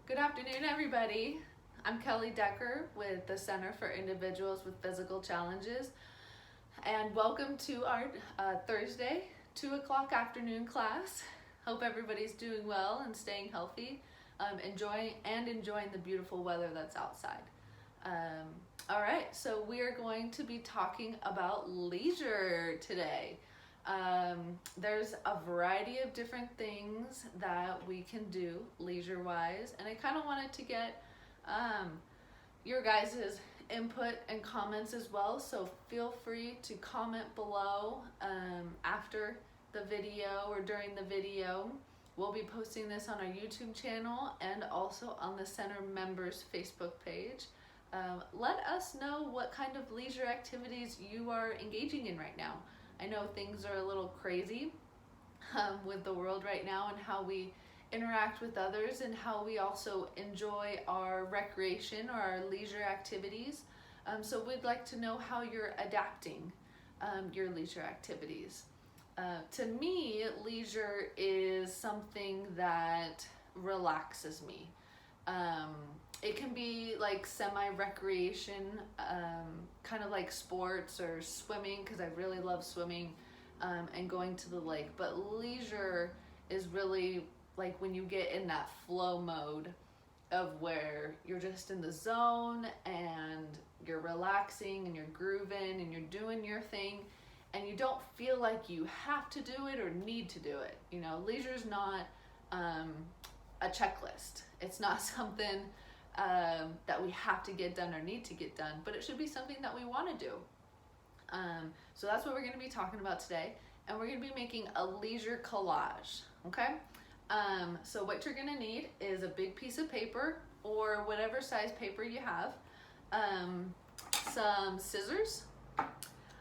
Good afternoon, everybody. I'm Kelli Decker with the Center for Individuals with Physical Challenges, and welcome to our Thursday 2 o'clock afternoon class. Hope everybody's doing well and staying healthy, enjoying the beautiful weather that's outside. All right, so we are going to be talking about leisure today. There's a variety of different things that we can do leisure-wise, and I kind of wanted to get your guys' input and comments as well, so feel free to comment below after the video or during the video. We'll be posting this on our YouTube channel and also on the Center members Facebook page. Let us know what kind of leisure activities you are engaging in right now. I know things are a little crazy with the world right now and how we interact with others and how we also enjoy our recreation or our leisure activities. So we'd like to know how you're adapting your leisure activities. To me, leisure is something that relaxes me. It can be like semi-recreation, kind of like sports or swimming, because I really love swimming and going to the lake. But leisure is really like when you get in that flow mode of where you're just in the zone and you're relaxing and you're grooving and you're doing your thing and you don't feel like you have to do it or need to do it. You know, leisure is not a checklist. It's not something that we have to get done or need to get done, but it should be something that we want to do. So that's what we're going to be talking about today, and we're going to be making a leisure collage, okay? So what you're going to need is a big piece of paper or whatever size paper you have, some scissors.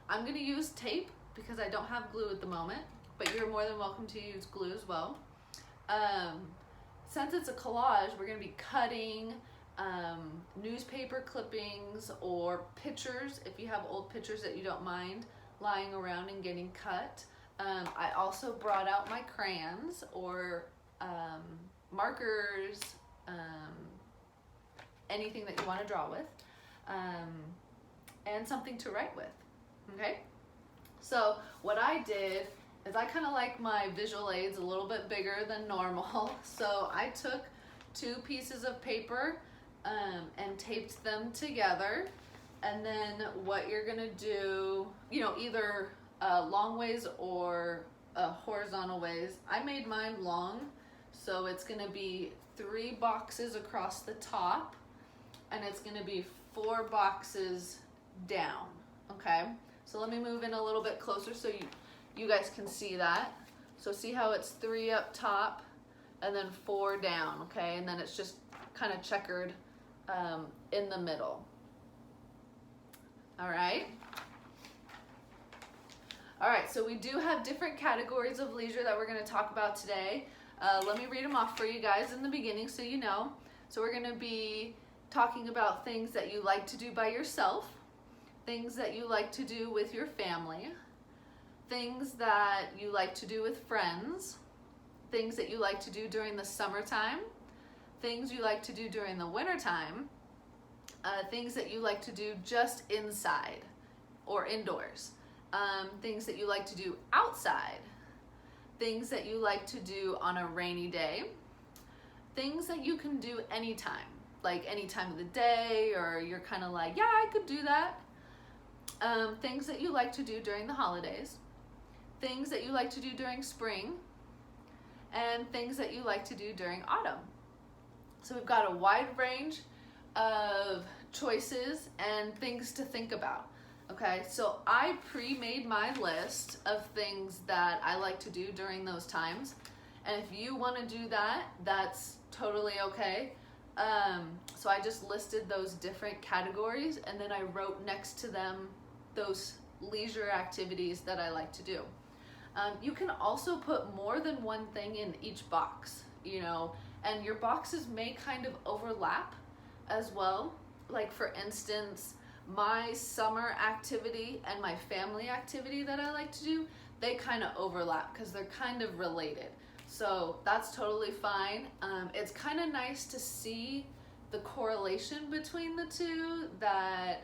I'm going to use tape because I don't have glue at the moment, but you're more than welcome to use glue as well. Since it's a collage, we're going to be cutting newspaper clippings or pictures, if you have old pictures that you don't mind lying around and getting cut. I also brought out my crayons or markers, anything that you want to draw with, and something to write with, okay? So what I did is I kind of like my visual aids a little bit bigger than normal, so I took 2 pieces of paper and taped them together. And then what you're gonna do, you know, either long ways or horizontal ways. I made mine long, so it's gonna be 3 boxes across the top, and it's gonna be 4 boxes down, okay? So let me move in a little bit closer so you guys can see that. So see how it's 3 up top and then 4 down, okay? And then it's just kind of checkered in the middle. All right. All right, so we do have different categories of leisure that we're going to talk about today. Let me read them off for you guys in the beginning so you know. So we're going to be talking about things that you like to do by yourself, things that you like to do with your family, things that you like to do with friends, things that you like to do during the summertime, things you like to do during the wintertime, things that you like to do just inside or indoors, things that you like to do outside, things that you like to do on a rainy day, things that you can do anytime, like any time of the day, or you're kind of like, yeah, I could do that. Things that you like to do during the holidays, things that you like to do during spring, and things that you like to do during autumn. So we've got a wide range of choices and things to think about. Okay, so I pre-made my list of things that I like to do during those times. And if you want to do that, that's totally okay. So I just listed those different categories, and then I wrote next to them those leisure activities that I like to do. You can also put more than one thing in each box, you know, and your boxes may kind of overlap as well. Like for instance, my summer activity and my family activity that I like to do, they kind of overlap because they're kind of related. So that's totally fine. It's kind of nice to see the correlation between the two, that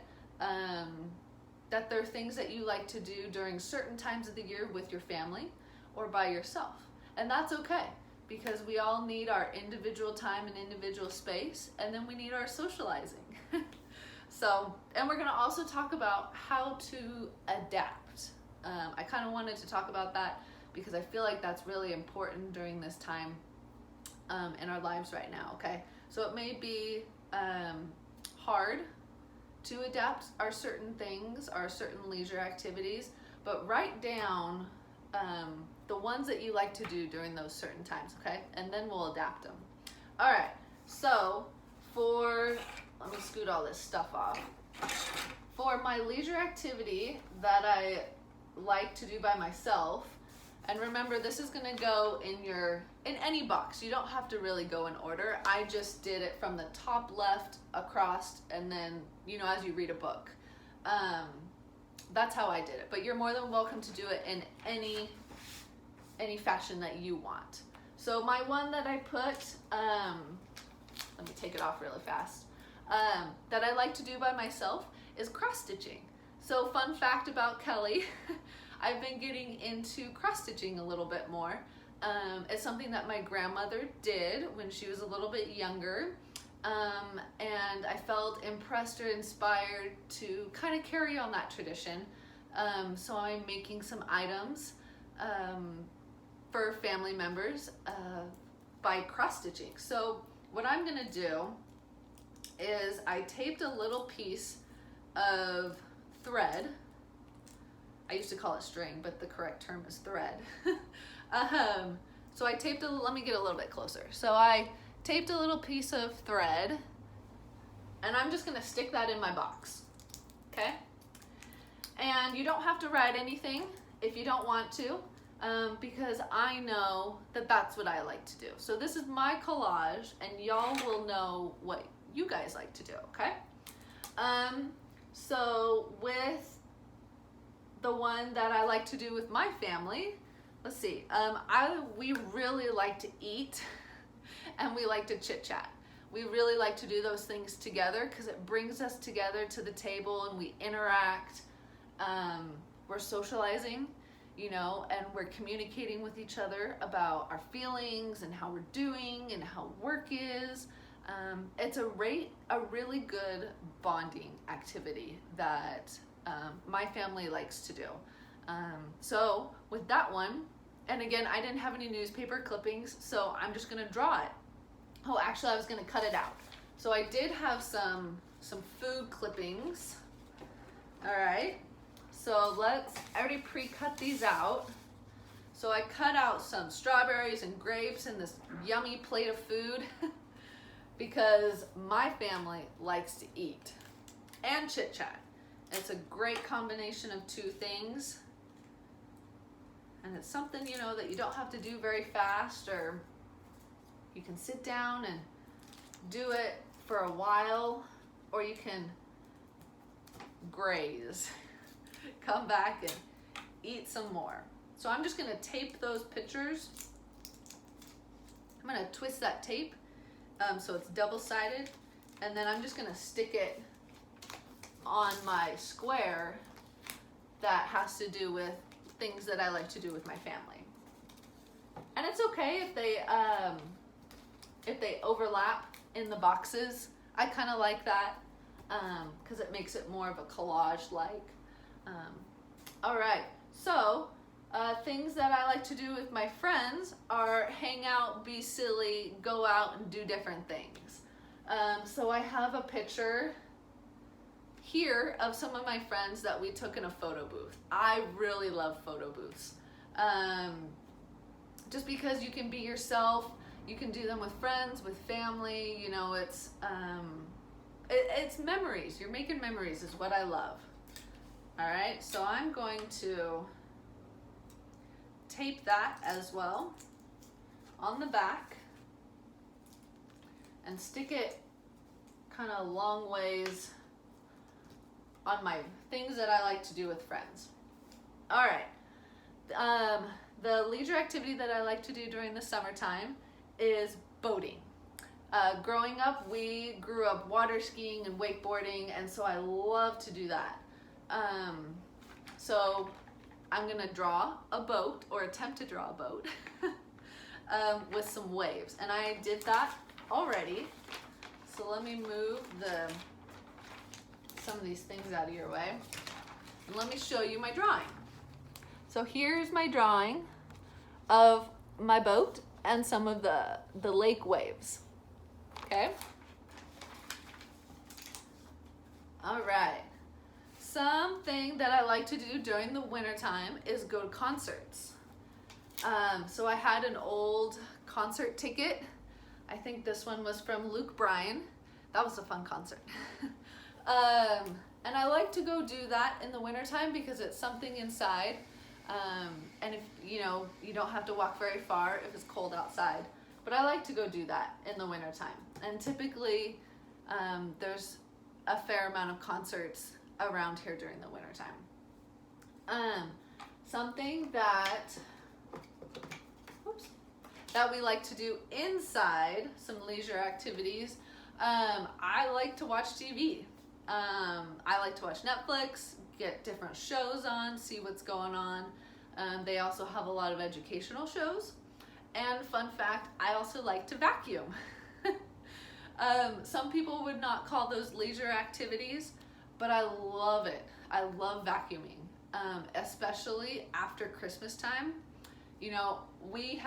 that there are things that you like to do during certain times of the year with your family or by yourself. And that's okay, because we all need our individual time and individual space, and then we need our socializing. So, and we're gonna also talk about how to adapt. I kind of wanted to talk about that because I feel like that's really important during this time in our lives right now, okay? So it may be hard to adapt our certain things, our certain leisure activities, but write down the ones that you like to do during those certain times, okay? And then we'll adapt them. All right, so let me scoot all this stuff off. For my leisure activity that I like to do by myself, and remember, this is gonna go in any box. You don't have to really go in order. I just did it from the top left across, and then, you know, as you read a book. That's how I did it. But you're more than welcome to do it in any fashion that you want. So my one that I put, let me take it off really fast, that I like to do by myself is cross stitching. So fun fact about Kelly, I've been getting into cross stitching a little bit more. It's something that my grandmother did when she was a little bit younger, and I felt impressed or inspired to kind of carry on that tradition. So I'm making some items for family members by cross stitching. So what I'm gonna do is I taped a little piece of thread. I used to call it string, but the correct term is thread. So I taped let me get a little bit closer. So I taped a little piece of thread, and I'm just gonna stick that in my box, okay? And you don't have to write anything if you don't want to, because I know that that's what I like to do. So this is my collage, and y'all will know what you guys like to do, okay? So with the one that I like to do with my family, let's see, we really like to eat and we like to chit chat. We really like to do those things together because it brings us together to the table and we interact. We're socializing, you know, and we're communicating with each other about our feelings and how we're doing and how work is. It's a really good bonding activity that my family likes to do. So with that one, and again, I didn't have any newspaper clippings, so I'm just gonna draw it. Oh, actually, I was gonna cut it out. So I did have some food clippings. All right, so I already pre-cut these out. So I cut out some strawberries and grapes in this yummy plate of food because my family likes to eat and chit chat. It's a great combination of two things. And it's something, you know, that you don't have to do very fast, or you can sit down and do it for a while, or you can graze, come back and eat some more. So I'm just gonna tape those pictures. I'm gonna twist that tape so it's double-sided, and then I'm just gonna stick it on my square that has to do with things that I like to do with my family. And it's okay if they overlap in the boxes. I kind of like that because it makes it more of a collage-like. All right, so things that I like to do with my friends are hang out, be silly, go out and do different things. So I have a picture here of some of my friends that we took in a photo booth. I really love photo booths. Just because you can be yourself, you can do them with friends, with family, you know, it's memories. You're making memories is what I love. All right, so I'm going to tape that as well on the back and stick it kind of long ways on my things that I like to do with friends. All right, the leisure activity that I like to do during the summertime is boating. Growing up, we grew up water skiing and wakeboarding, and so I love to do that. So I'm gonna draw a boat, or attempt to draw a boat, with some waves. And I did that already. So let me move some of these things out of your way. And let me show you my drawing. So here's my drawing of my boat and some of the lake waves. Okay? All right. Something that I like to do during the wintertime is go to concerts. So I had an old concert ticket. I think this one was from Luke Bryan. That was a fun concert. And I like to go do that in the wintertime because it's something inside. And if you don't have to walk very far if it's cold outside. But I like to go do that in the wintertime. And typically there's a fair amount of concerts around here during the wintertime. Something that we like to do inside, some leisure activities. I like to watch TV. I like to watch Netflix, get different shows on, see what's going on. They also have a lot of educational shows. And fun fact, I also like to vacuum. Some people would not call those leisure activities, but I love it. I love vacuuming, especially after Christmas time. You know, we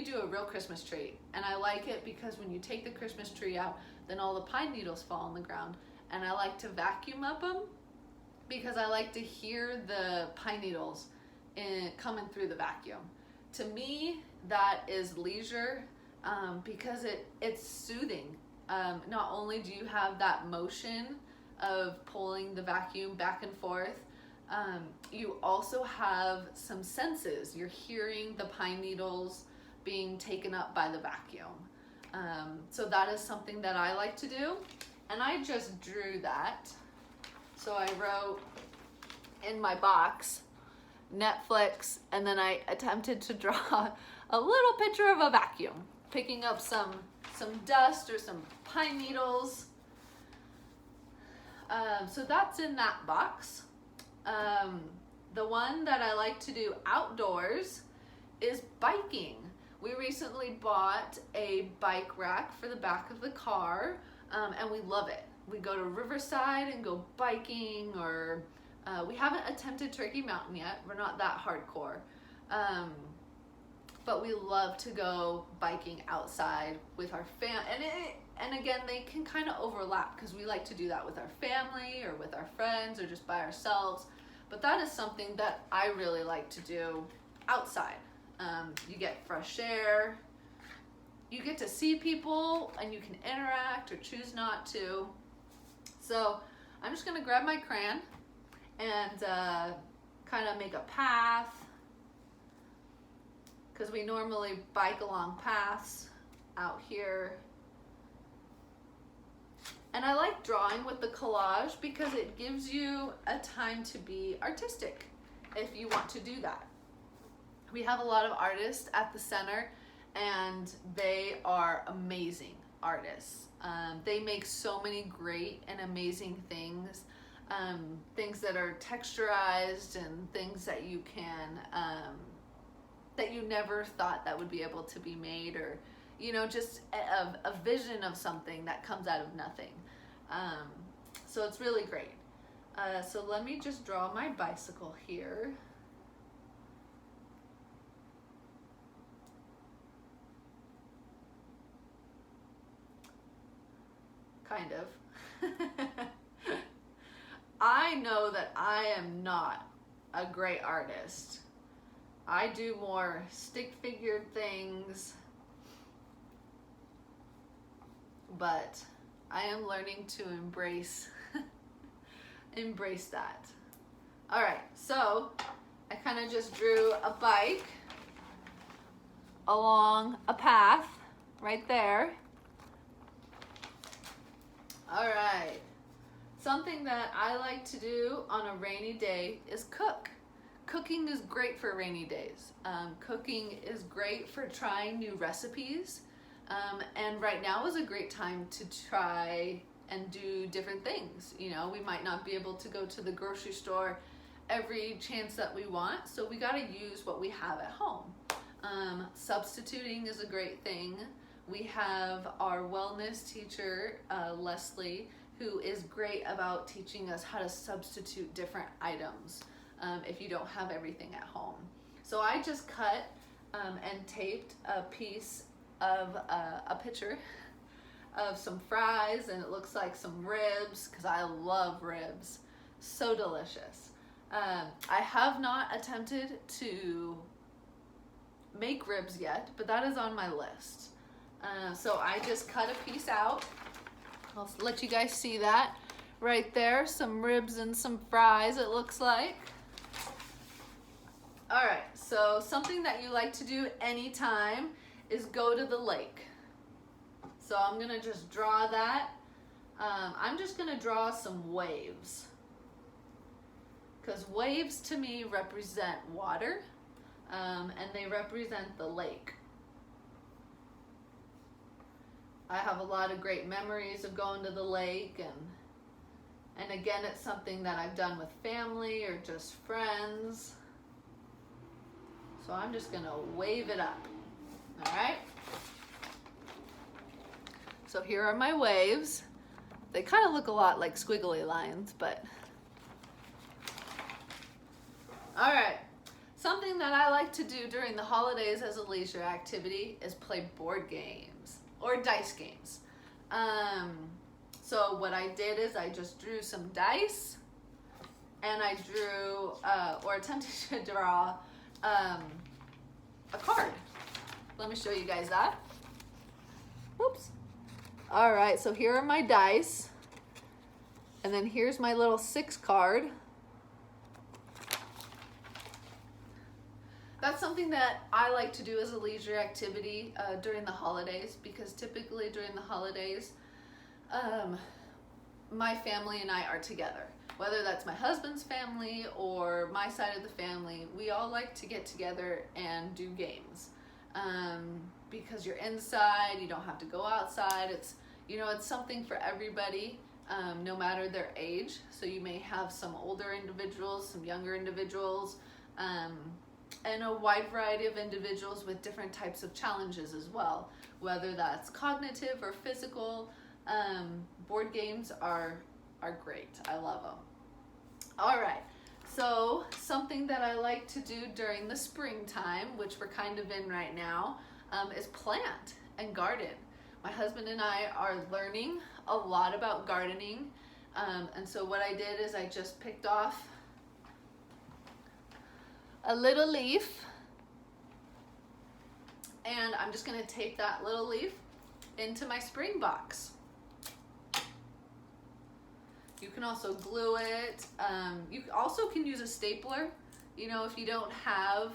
do a real Christmas tree, and I like it because when you take the Christmas tree out, then all the pine needles fall on the ground, and I like to vacuum up them because I like to hear the pine needles coming through the vacuum. To me, that is leisure because it's soothing. Not only do you have that motion of pulling the vacuum back and forth, you also have some senses. You're hearing the pine needles being taken up by the vacuum. So that is something that I like to do. And I just drew that. So I wrote in my box, Netflix, and then I attempted to draw a little picture of a vacuum, picking up some dust or some pine needles. So that's in that box. The one that I like to do outdoors is biking. We recently bought a bike rack for the back of the car, and we love it. We go to Riverside and go biking, or we haven't attempted Turkey Mountain yet. We're not that hardcore. But we love to go biking outside with our and again, they can kind of overlap because we like to do that with our family or with our friends or just by ourselves. But that is something that I really like to do outside. You get fresh air, you get to see people, and you can interact or choose not to. So I'm just gonna grab my crayon and kind of make a path, because we normally bike along paths out here. And I like drawing with the collage because it gives you a time to be artistic if you want to do that. We have a lot of artists at the center, and they are amazing artists. They make so many great and amazing things, things that are texturized and things that you can, that you never thought that would be able to be made, or just a vision of something that comes out of nothing. So it's really great. So let me just draw my bicycle here. Kind of. I know that I am not a great artist. I do more stick figure things, but I am learning to embrace that. All right, so I kind of just drew a bike along a path right there. All right, something that I like to do on a rainy day is cook. cooking is great for rainy days. Cooking is great for trying new recipes. And right now is a great time to try and do different things. You know, we might not be able to go to the grocery store every chance that we want, so we got to use what we have at home. Substituting is a great thing. We have our wellness teacher, Leslie, who is great about teaching us how to substitute different items if you don't have everything at home. So I just cut and taped a piece of a picture of some fries, and it looks like some ribs, because I love ribs. So delicious. I have not attempted to make ribs yet, but that is on my list. So I just cut a piece out. I'll let you guys see that right there. Some ribs and some fries, it looks like. All right, so something that you like to do anytime is go to the lake. So I'm gonna just draw that. I'm just gonna draw some waves, because waves to me represent water, and they represent the lake. I have a lot of great memories of going to the lake, and again, it's something that I've done with family or just friends. So I'm just gonna wave it up, all right? So here are my waves. They kind of look a lot like squiggly lines, but. All right, something that I like to do during the holidays as a leisure activity is play board games or dice games. So what I did is I just drew some dice, and I drew, or attempted to draw, a card. Let me show you guys that. Whoops. All right, so here are my dice, and then here's my little 6 card. That's something that I like to do as a leisure activity during the holidays, because typically during the holidays, my family and I are together. Whether that's my husband's family or my side of the family, we all like to get together and do games. Because you're inside, you don't have to go outside. It's, you know, it's something for everybody, no matter their age. So you may have some older individuals, some younger individuals, and a wide variety of individuals with different types of challenges as well, whether that's cognitive or physical. Board games are great. I love them. All right, so something that I like to do during the springtime, which we're kind of in right now, is plant and garden. My husband and I are learning a lot about gardening, and so what I did is I just picked off a little leaf, and I'm just gonna tape that little leaf into my spring box. You can also glue it. You also can use a stapler, you know, if you don't have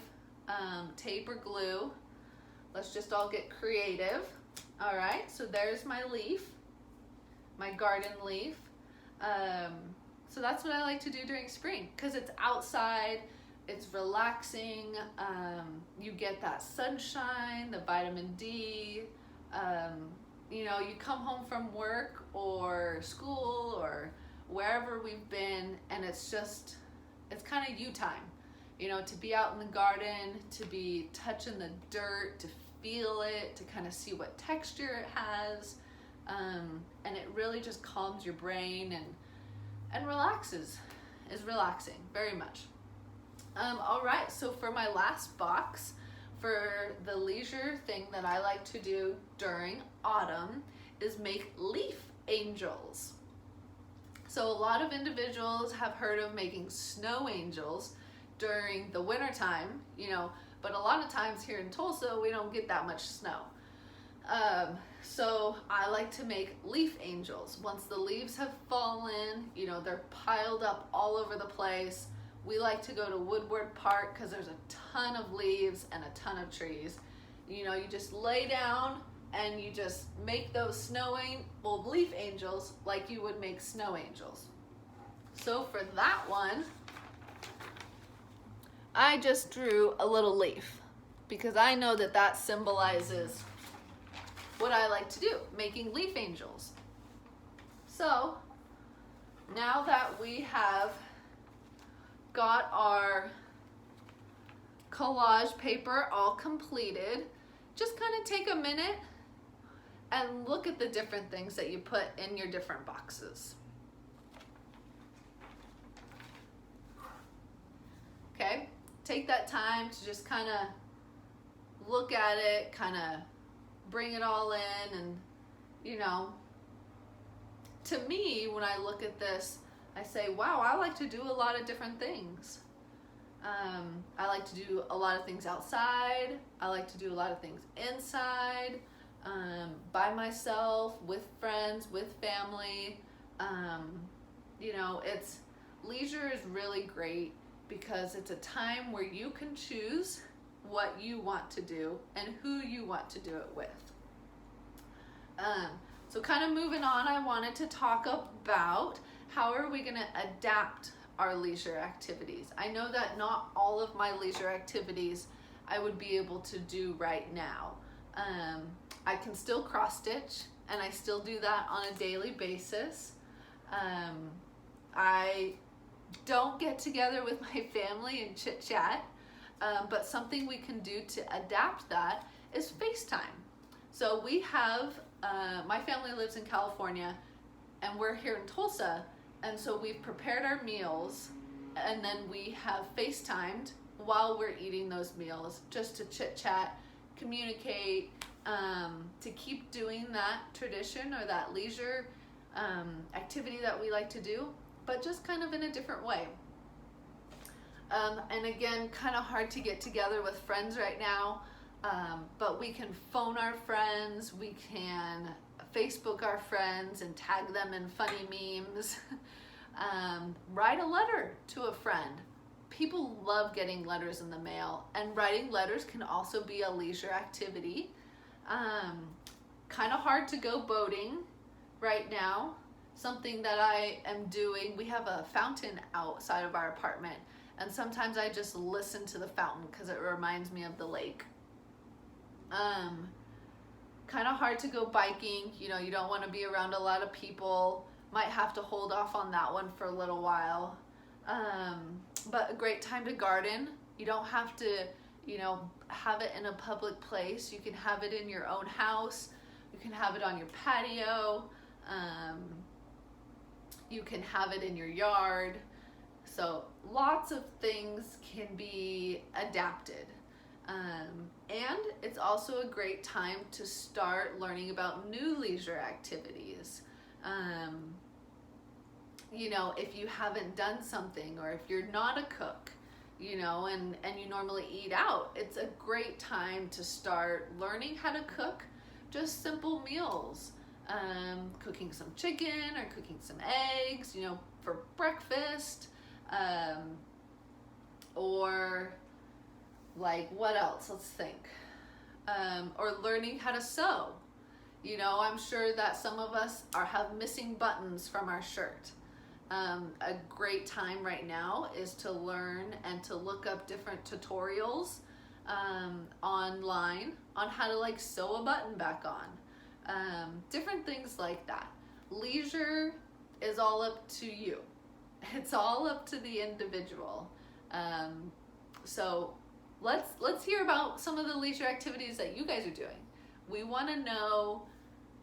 tape or glue. Let's just all get creative. All right, so there's my leaf, my garden leaf. So that's what I like to do during spring, because it's outside, it's relaxing, you get that sunshine, the vitamin D, you know, you come home from work or school or wherever we've been, and it's just, it's kind of you time, you know, to be out in the garden, to be touching the dirt, to feel it, to kind of see what texture it has, and it really just calms your brain and relaxes, is relaxing very much. All right, so for my last box, for the leisure thing that I like to do during autumn is make leaf angels. So a lot of individuals have heard of making snow angels during the winter time, you know, but a lot of times here in Tulsa, we don't get that much snow. So I like to make leaf angels. Once the leaves have fallen, you know, they're piled up all over the place. We like to go to Woodward Park because there's a ton of leaves and a ton of trees. You know, you just lay down and you just make those leaf angels like you would make snow angels. So for that one, I just drew a little leaf because I know that that symbolizes what I like to do, making leaf angels. So now that we have got our collage paper all completed, just kind of take a minute and look at the different things that you put in your different boxes. Okay, take that time to just kind of look at it, kind of bring it all in, and you know, to me, when I look at this, I say, wow, I like to do a lot of different things. I like to do a lot of things outside. I like to do a lot of things inside, by myself, with friends, with family. You know, leisure is really great because it's a time where you can choose what you want to do and who you want to do it with. So kind of moving on, I wanted to talk about how are we going to adapt our leisure activities. I know that not all of my leisure activities I would be able to do right now. I can still cross stitch, and I still do that on a daily basis. I don't get together with my family and chit chat, but something we can do to adapt that is FaceTime. So we have, my family lives in California and we're here in Tulsa, and so we've prepared our meals and then we have FaceTimed while we're eating those meals just to chit chat, communicate, to keep doing that tradition or that leisure activity that we like to do, but just kind of in a different way. And again, kind of hard to get together with friends right now, but we can phone our friends, we can Facebook our friends and tag them in funny memes, write a letter to a friend. People love getting letters in the mail, and writing letters can also be a leisure activity. Kind of hard to go boating right now. Something that I am doing, we have a fountain outside of our apartment, and sometimes I just listen to the fountain because it reminds me of the lake. Kind of hard to go biking. You know, you don't want to be around a lot of people. Might have to hold off on that one for a little while. But a great time to garden. You don't have to, you know, have it in a public place. You can have it in your own house. You can have it on your patio. You can have it in your yard. So lots of things can be adapted. And it's also a great time to start learning about new leisure activities. You know, if you haven't done something, or if you're not a cook, you know, and you normally eat out, it's a great time to start learning how to cook just simple meals. Cooking some chicken or cooking some eggs, you know, for breakfast. Or like, what else? Let's think. Or learning how to sew. You know, I'm sure that some of us have missing buttons from our shirt. A great time right now is to learn and to look up different tutorials online on how to like sew a button back on. Different things like that. Leisure is all up to you. It's all up to the individual. So let's hear about some of the leisure activities that you guys are doing. We want to know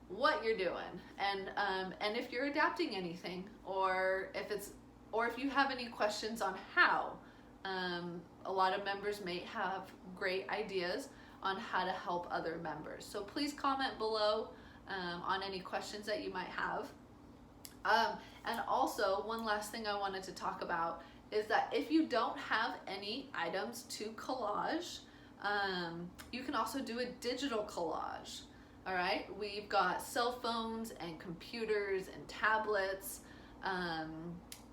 what you're doing, and if you're adapting anything, or if you have any questions on how. A lot of members may have great ideas on how to help other members. So please comment below on any questions that you might have. And also, one last thing I wanted to talk about is that if you don't have any items to collage, you can also do a digital collage. All right, we've got cell phones and computers and tablets.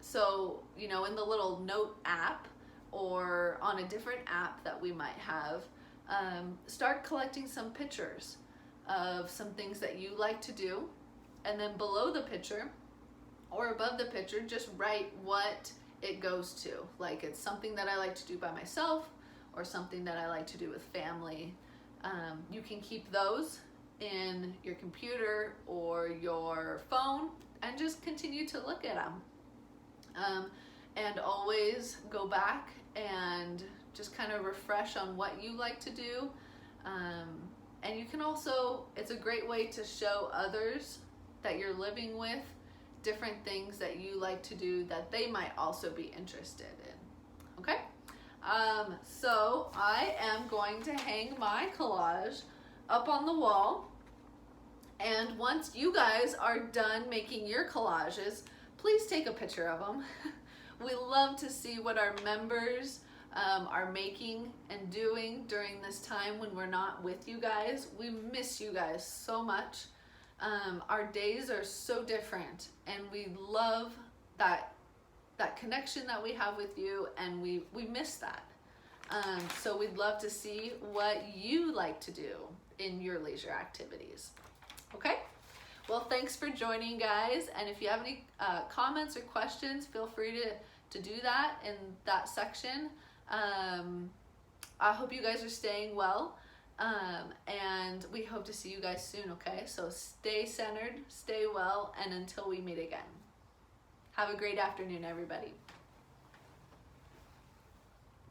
So, you know, in the little note app or on a different app that we might have, start collecting some pictures of some things that you like to do. And then below the picture or above the picture, just write what it goes to. Like it's something that I like to do by myself or something that I like to do with family. You can keep those in your computer or your phone and just continue to look at them. And always go back and just kind of refresh on what you like to do. And you can also, it's a great way to show others that you're living with different things that you like to do that they might also be interested in. Okay? So I am going to hang my collage up on the wall. And once you guys are done making your collages, please take a picture of them. We love to see what our members are making and doing during this time when we're not with you guys. We miss you guys so much. Our days are so different, and we love that connection that we have with you, and we miss that. So we'd love to see what you like to do in your leisure activities. Okay? Well, thanks for joining, guys. And if you have any comments or questions, feel free to do that in that section. I hope you guys are staying well. And we hope to see you guys soon, okay? So stay centered, stay well, and until we meet again. Have a great afternoon, everybody.